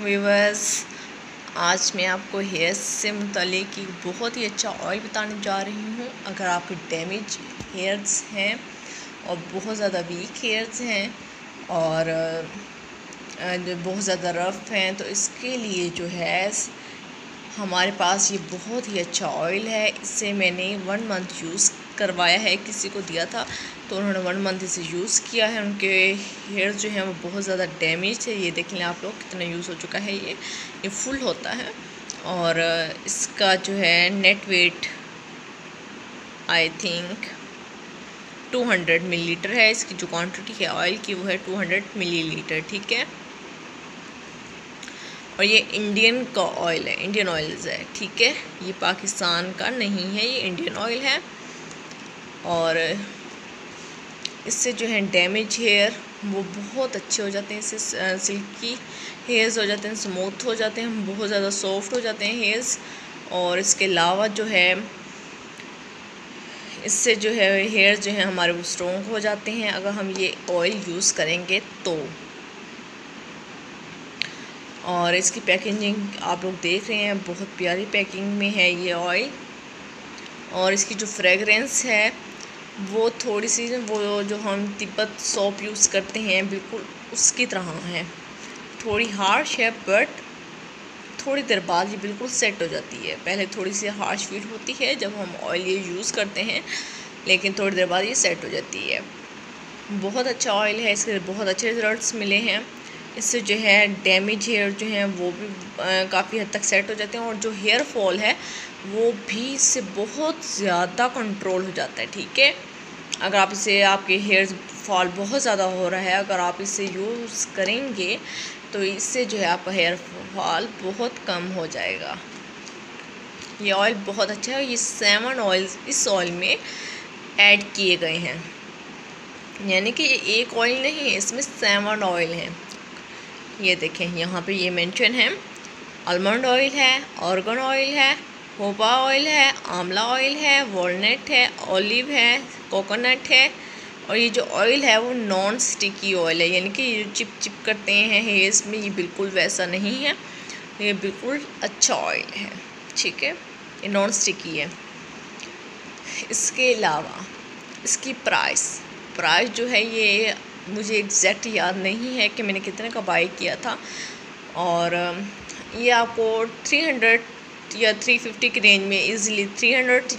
Viewers, आज मैं आपको हेयर से मुतालिक एक बहुत ही अच्छा ऑयल बताने जा रही हूँ। अगर आपके डैमेज हेयर्स हैं और बहुत ज़्यादा वीक हेयर्स हैं और बहुत ज़्यादा रफ़ हैं, तो इसके लिए जो है हमारे पास ये बहुत ही अच्छा ऑयल है। इससे मैंने 1 मंथ यूज़ करवाया है, किसी को दिया था तो उन्होंने 1 मंथ इसे यूज़ किया है। उनके हेयर जो हैं वो बहुत ज़्यादा डैमेज है। ये देख लें आप लोग कितना यूज़ हो चुका है। ये फुल होता है और इसका जो है net weight I think 200 millilitre है। इसकी जो क्वांटिटी है ऑयल की वो है 200 मिलीलीटर, ठीक है। और ये इंडियन का ऑयल है, इंडियन ऑयल्स है, ठीक है। ये पाकिस्तान का नहीं है, ये इंडियन ऑयल है। और इससे जो है डैमेज हेयर वो बहुत अच्छे हो जाते हैं। इससे सिल्की हेयर्स हो जाते हैं, स्मूथ हो जाते हैं, बहुत ज़्यादा सॉफ्ट हो जाते हैं हेयर्स। और इसके अलावा जो है इससे जो है हेयर जो है हमारे वो स्ट्रॉन्ग हो जाते हैं अगर हम ये ऑयल यूज़ करेंगे तो। और इसकी पैकेजिंग आप लोग देख रहे हैं, बहुत प्यारी पैकिंग में है ये ऑयल। और इसकी जो फ्रेगरेंस है वो थोड़ी सी वो जो हम तिब्बत सोप यूज़ करते हैं बिल्कुल उसकी तरह है। थोड़ी हार्श है बट थोड़ी देर बाद ये बिल्कुल सेट हो जाती है। पहले थोड़ी सी हार्श फील होती है जब हम ऑयल ये यूज़ करते हैं, लेकिन थोड़ी देर बाद ये सेट हो जाती है। बहुत अच्छा ऑयल है, इसके बहुत अच्छे रिजल्ट्स मिले हैं। इससे जो है डैमेज हेयर जो हैं वो भी काफ़ी हद तक सेट हो जाते हैं और जो हेयर फॉल है वो भी इससे बहुत ज़्यादा कंट्रोल हो जाता है, ठीक है। अगर आप इसे आपके हेयर फॉल बहुत ज़्यादा हो रहा है, अगर आप इसे यूज़ करेंगे तो इससे जो है आपका हेयर फॉल बहुत कम हो जाएगा। ये ऑयल बहुत अच्छा है। ये 7 ऑयल्स इस ऑयल में ऐड किए गए हैं, यानी कि ये एक ऑयल नहीं है, इसमें 7 ऑयल हैं। ये देखें यहाँ पे ये मेंशन है। आलमंड ऑयल है, ऑर्गन ऑयल है, होपा ऑयल है, आंवला ऑयल है, वॉलनट है, ऑलिव है, कोकोनट है। और ये जो ऑयल है वो नॉन स्टिकी ऑयल है, यानी कि ये चिप चिप करते हैं हेयर्स में, ये बिल्कुल वैसा नहीं है। ये बिल्कुल अच्छा ऑयल है, ठीक है। ये नॉन स्टिकी है। इसके अलावा इसकी प्राइस जो है ये मुझे एग्जैक्ट याद नहीं है कि मैंने कितने का बाई किया था। और ये आपको 300 या 350 की रेंज में इजीली 300